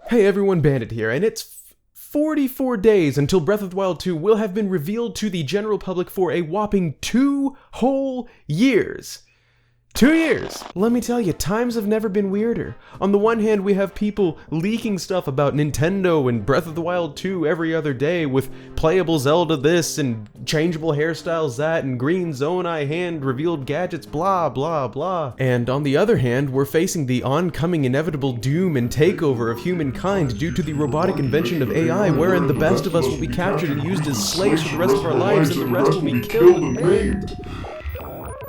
Hey everyone, Bandit here, and it's 44 days until Breath of the Wild 2 will have been revealed to the general public for a whopping 2 whole years. 2 years! Let me tell you, times have never been weirder. On the one hand, we have people leaking stuff about Nintendo and Breath of the Wild 2 every other day with playable Zelda this and changeable hairstyles that and green Zonai hand revealed gadgets blah blah blah. And on the other hand, we're facing the oncoming inevitable doom and takeover of humankind due to the robotic invention of AI, wherein the best of us will be captured and used as slaves for the rest of our lives and the rest will be killed and maimed.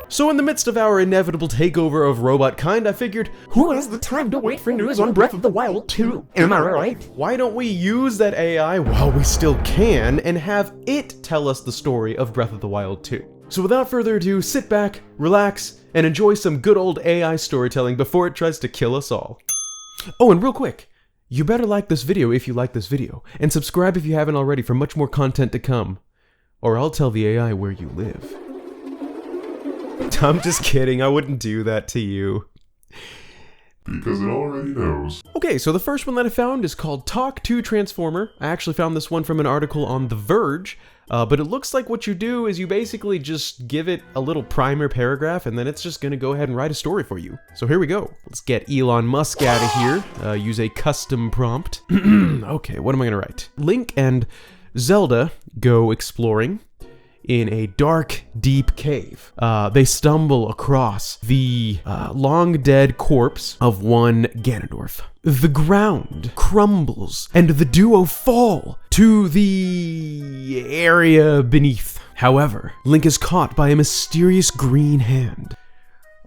So in the midst of our inevitable takeover of robot kind, I figured, who has the time to wait for news on Breath of the Wild 2? Am I right? Why don't we use that AI while we still can and have it tell us the story of Breath of the Wild 2? So without further ado, sit back, relax, and enjoy some good old AI storytelling before it tries to kill us all. Oh, and real quick, you better like this video if you like this video, and subscribe if you haven't already for much more content to come, or I'll tell the AI where you live. I'm just kidding, I wouldn't do that to you. Because it already knows. Okay, so the first one that I found is called Talk to Transformer. I actually found this one from an article on The Verge, but it looks like what you do is you basically just give it a little primer paragraph and then it's just gonna go ahead and write a story for you. So here we go. Let's get Elon Musk out of here, use a custom prompt. Okay, what am I gonna write? Link and Zelda go exploring in a dark, deep cave. They stumble across the long-dead corpse of one Ganondorf. The ground crumbles, and the duo fall to the area beneath. However, Link is caught by a mysterious green hand.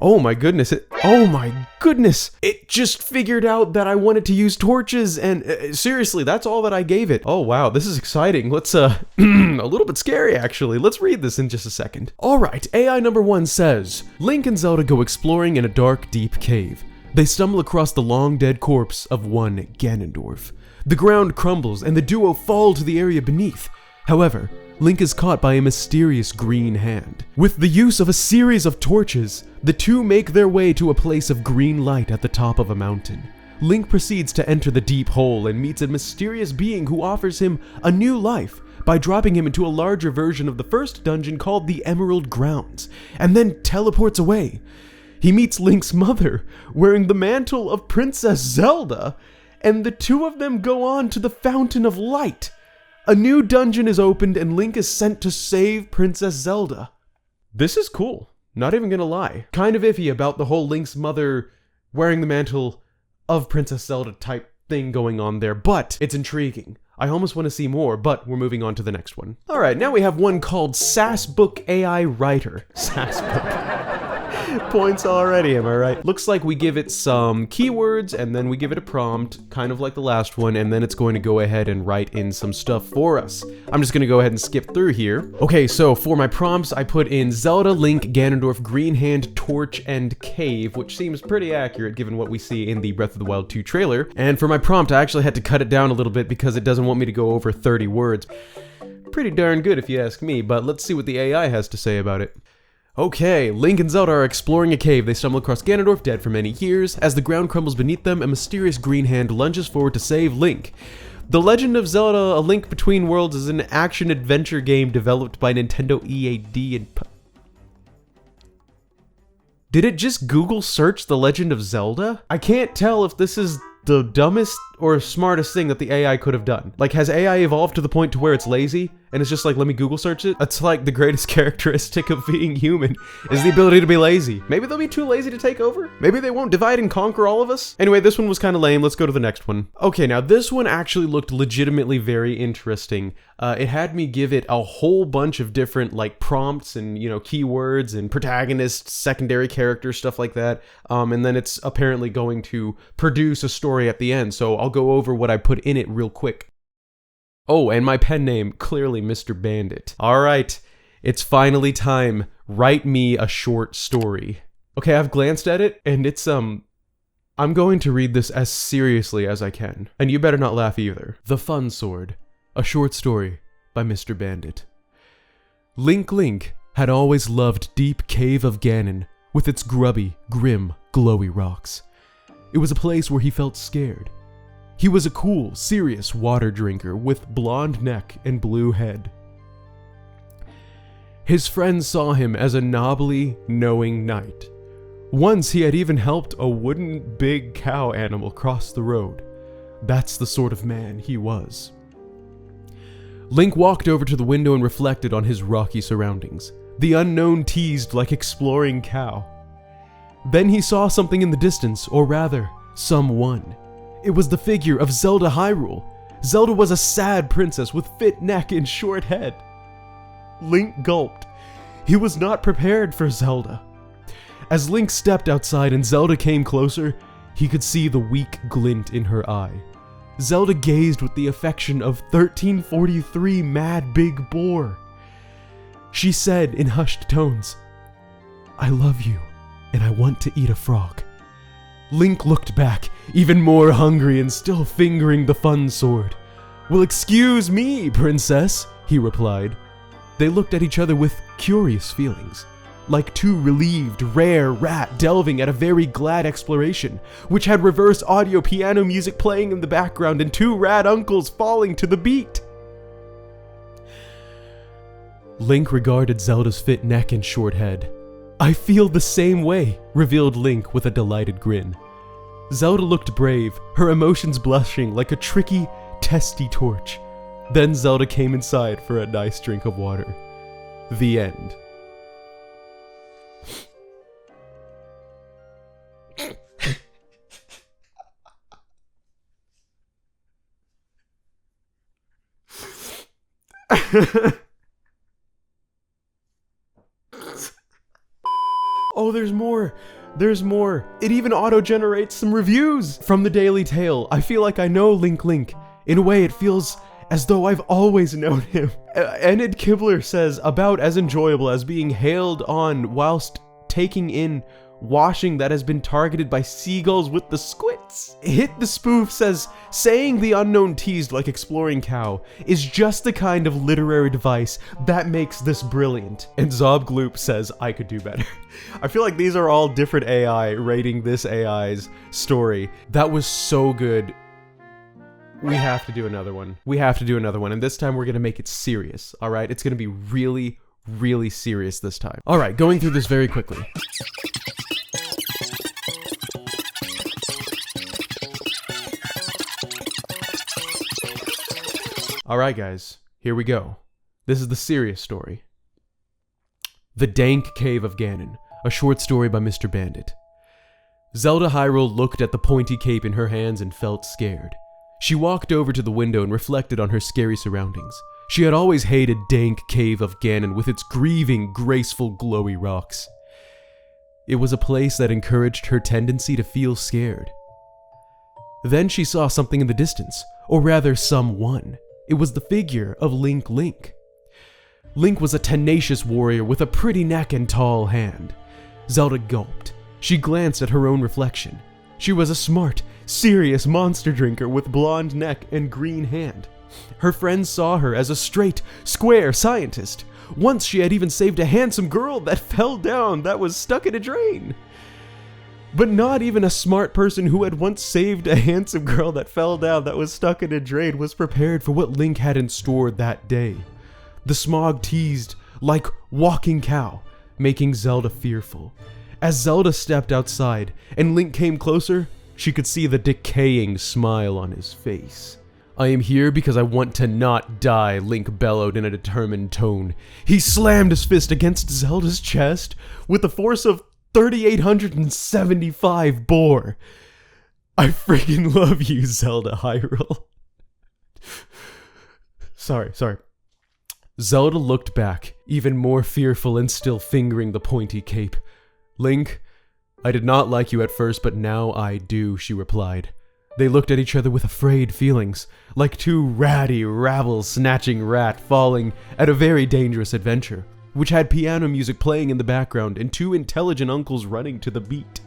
Oh my goodness, it just figured out that I wanted to use torches and seriously, that's all that I gave it. Oh wow, this is exciting. Let's, a little bit scary actually. Let's read this in just a second. Alright, AI number 1 says, Link and Zelda go exploring in a dark, deep cave. They stumble across the long-dead corpse of one Ganondorf. The ground crumbles and the duo fall to the area beneath. However, Link is caught by a mysterious green hand. With the use of a series of torches, the two make their way to a place of green light at the top of a mountain. Link proceeds to enter the deep hole and meets a mysterious being who offers him a new life by dropping him into a larger version of the first dungeon called the Emerald Grounds, and then teleports away. He meets Link's mother, wearing the mantle of Princess Zelda, and the two of them go on to the Fountain of Light. A new dungeon is opened and Link is sent to save Princess Zelda. This is cool, not even gonna lie. Kind of iffy about the whole Link's mother wearing the mantle of Princess Zelda type thing going on there, but it's intriguing. I almost want to see more, but we're moving on to the next one. Alright, now we have one called Sassbook AI Writer. Sassbook. Points already, am I right? Looks like we give it some keywords and then we give it a prompt, kind of like the last one, and then it's going to go ahead and write in some stuff for us. I'm just gonna go ahead and skip through here. Okay, so for my prompts, I put in Zelda, Link, Ganondorf, Green Hand, Torch, and Cave, which seems pretty accurate given what we see in the Breath of the Wild 2 trailer. And for my prompt, I actually had to cut it down a little bit because it doesn't want me to go over 30 words. Pretty darn good if you ask me, but let's see what the AI has to say about it. Okay, Link and Zelda are exploring a cave. They stumble across Ganondorf, dead for many years. As the ground crumbles beneath them, a mysterious green hand lunges forward to save Link. The Legend of Zelda: A Link Between Worlds is an action-adventure game developed by Nintendo EAD and... Did it just Google search The Legend of Zelda? I can't tell if this is the dumbest or smartest thing that the AI could have done. Like, has AI evolved to the point to where it's lazy and it's just like, let me Google search it? That's like the greatest characteristic of being human, is the ability to be lazy. Maybe they'll be too lazy to take over? Maybe they won't divide and conquer all of us? Anyway, this one was kind of lame. Let's go to the next one. Okay, now this one actually looked legitimately very interesting. It had me give it a whole bunch of different like prompts and, you know, keywords and protagonists, secondary characters, stuff like that. And then it's apparently going to produce a story at the end. So I'll go over what I put in it real quick. Oh, and my pen name, clearly Mr. Bandit. All right, it's finally time. Write me a short story. Okay, I've glanced at it and it's, I'm going to read this as seriously as I can. And you better not laugh either. The Fun Sword. A short story by Mr. Bandit. Link had always loved deep cave of Ganon with its grubby, grim, glowy rocks. It was a place where he felt scared. He was a cool, serious water drinker with blonde neck and blue head. His friends saw him as a knobbly, knowing knight. Once he had even helped a wooden big cow animal cross the road. That's the sort of man he was. Link walked over to the window and reflected on his rocky surroundings. The unknown teased like exploring cow. Then he saw something in the distance, or rather, someone. It was the figure of Zelda Hyrule. Zelda was a sad princess with fit neck and short head. Link gulped. He was not prepared for Zelda. As Link stepped outside and Zelda came closer, he could see the weak glint in her eye. Zelda gazed with the affection of 1343 Mad Big Boar. She said in hushed tones, "I love you, and I want to eat a frog." Link looked back, even more hungry and still fingering the fun sword. "Well, excuse me, princess," he replied. They looked at each other with curious feelings, like two relieved, rare rat delving at a very glad exploration, which had reverse audio piano music playing in the background and two rad uncles falling to the beat. Link regarded Zelda's fit neck and short head. "I feel the same way," revealed Link with a delighted grin. Zelda looked brave, her emotions blushing like a tricky, testy torch. Then Zelda came inside for a nice drink of water. The end. Oh, there's more. There's more. It even auto-generates some reviews from the Daily Tale. I feel like I know Link. In a way, it feels as though I've always known him. Enid Kibler says, about as enjoyable as being hailed on whilst taking in washing that has been targeted by seagulls with the squits. Hit the Spoof says, saying the unknown teased like exploring cow is just the kind of literary device that makes this brilliant. And Zobgloop says, I could do better. I feel like these are all different AI rating this AI's story. That was so good. We have to do another one. We have to do another one. And this time we're going to make it serious. All right. It's going to be really, really serious this time. All right. Going through this very quickly. Alright guys, here we go. This is the serious story. The Dank Cave of Ganon, a short story by Mr. Bandit. Zelda Hyrule looked at the pointy cape in her hands and felt scared. She walked over to the window and reflected on her scary surroundings. She had always hated Dank Cave of Ganon with its grieving, graceful, glowy rocks. It was a place that encouraged her tendency to feel scared. Then she saw something in the distance, or rather someone. It was the figure of Link. Link was a tenacious warrior with a pretty neck and tall hand. Zelda gulped. She glanced at her own reflection. She was a smart, serious monster drinker with blonde neck and green hand. Her friends saw her as a straight, square scientist. Once she had even saved a handsome girl that fell down that was stuck in a drain. But not even a smart person who had once saved a handsome girl that fell down that was stuck in a drain was prepared for what Link had in store that day. The smog teased like walking cow, making Zelda fearful. As Zelda stepped outside and Link came closer, she could see the decaying smile on his face. "I am here because I want to not die," Link bellowed in a determined tone. He slammed his fist against Zelda's chest with the force of 3,875 boar. "I freaking love you, Zelda Hyrule." Sorry. Zelda looked back, even more fearful and still fingering the pointy cape. "Link, I did not like you at first, but now I do," she replied. They looked at each other with afraid feelings, like two ratty, rabble-snatching rat falling at a very dangerous adventure, which had piano music playing in the background and two intelligent uncles running to the beat.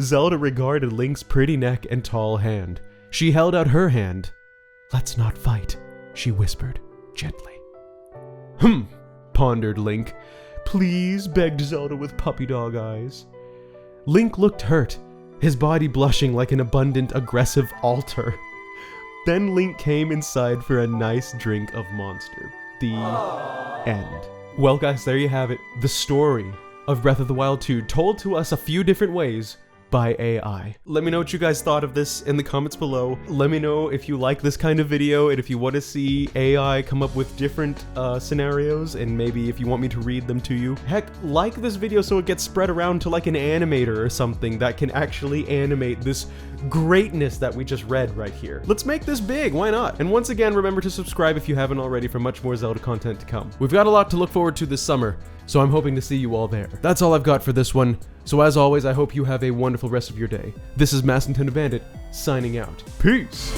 Zelda regarded Link's pretty neck and tall hand. She held out her hand. "Let's not fight," she whispered, gently. Pondered Link. "Please," begged Zelda with puppy dog eyes. Link looked hurt. his body blushing like an abundant, aggressive altar. Then Link came inside for a nice drink of Monster. The end. Well guys, there you have it. The story of Breath of the Wild 2, told to us a few different ways by AI. Let me know what you guys thought of this in the comments below. Let me know if you like this kind of video and if you want to see AI come up with different scenarios, and maybe if you want me to read them to you. Heck, like this video so it gets spread around to like an animator or something that can actually animate this greatness that we just read right here. Let's make this big, why not? And once again, remember to subscribe if you haven't already for much more Zelda content to come. We've got a lot to look forward to this summer, so I'm hoping to see you all there. That's all I've got for this one. So as always, I hope you have a wonderful rest of your day. This is Mass Nintendo Bandit, signing out. Peace!